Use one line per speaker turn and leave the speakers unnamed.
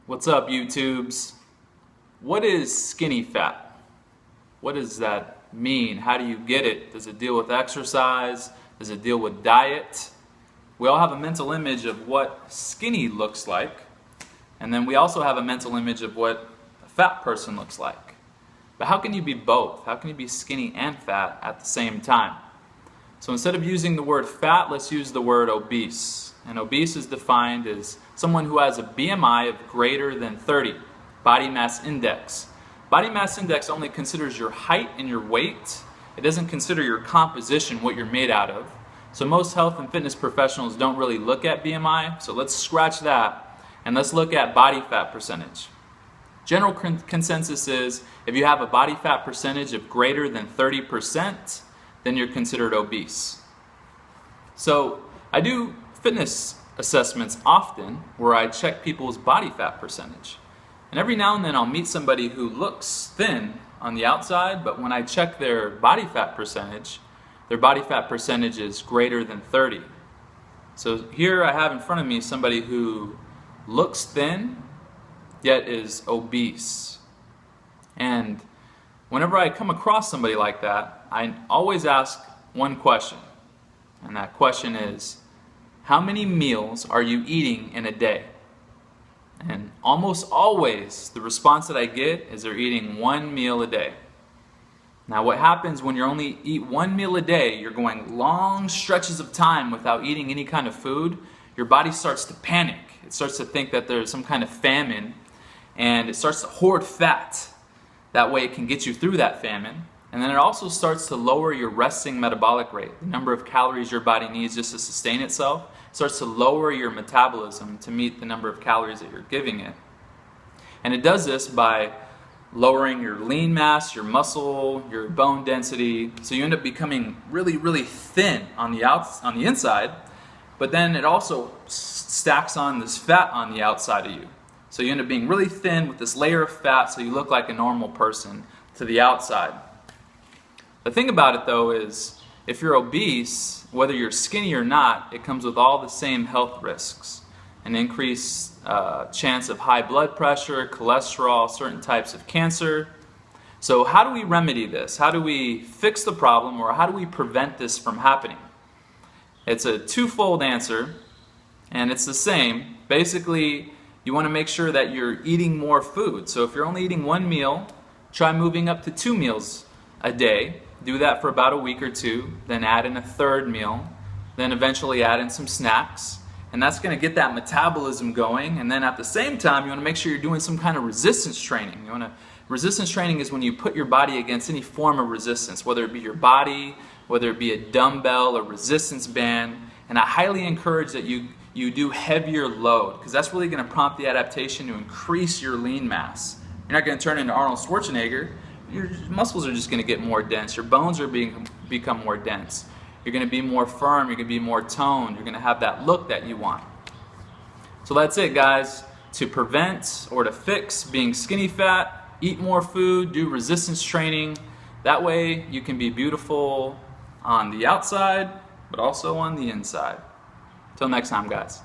What's up, YouTubes? What is skinny fat? What does that mean? How do you get it? Does it deal with exercise? Does it deal with diet? We all have a mental image of what skinny looks like, and then we also have a mental image of what a fat person looks like. But how can you be both? How can you be skinny and fat at the same time? So instead of using the word fat, let's use the word obese. And obese is defined as someone who has a BMI of greater than 30, body mass index. Body mass index only considers your height and your weight. It doesn't consider your composition, what you're made out of. So most health and fitness professionals don't really look at BMI, so let's scratch that and let's look at body fat percentage. General consensus is if you have a body fat percentage of greater than 30%, then you're considered obese. So I do fitness assessments often where I check people's body fat percentage. And every now and then I'll meet somebody who looks thin on the outside, but when I check their body fat percentage is greater than 30. So here I have in front of me somebody who looks thin, yet is obese. And whenever I come across somebody like that, I always ask one question. And that question is, how many meals are you eating in a day? And almost always the response that I get is they're eating one meal a day. Now what happens when you only eat one meal a day, you're going long stretches of time without eating any kind of food, your body starts to panic. It starts to think that there's some kind of famine, and it starts to hoard fat. That way it can get you through that famine. And then it also starts to lower your resting metabolic rate, the number of calories your body needs just to sustain itself. It starts to lower your metabolism to meet the number of calories that you're giving it. And it does this by lowering your lean mass, your muscle, your bone density, so you end up becoming really, really thin on the inside, but then it also stacks on this fat on the outside of you. So you end up being really thin with this layer of fat, so you look like a normal person to the outside. The thing about it though is, if you're obese, whether you're skinny or not, it comes with all the same health risks. An increased chance of high blood pressure, cholesterol, certain types of cancer. So how do we remedy this? How do we fix the problem, or how do we prevent this from happening? It's a twofold answer, and it's the same. Basically, you want to make sure that you're eating more food. So if you're only eating one meal, try moving up to 2 meals a day. Do that for about a week or two, then add in a third meal, then eventually add in some snacks. And that's going to get that metabolism going. And then at the same time, you want to make sure you're doing some kind of resistance training. Resistance training is when you put your body against any form of resistance, whether it be your body, whether it be a dumbbell or resistance band. And I highly encourage that you do heavier load, because that's really going to prompt the adaptation to increase your lean mass. You're not going to turn into Arnold Schwarzenegger. Your muscles are just going to get more dense. Your bones are become more dense. You're going to be more firm. You're going to be more toned. You're going to have that look that you want. So that's it, guys. To prevent or to fix being skinny fat, eat more food, do resistance training. That way you can be beautiful on the outside, but also on the inside. Till next time, guys.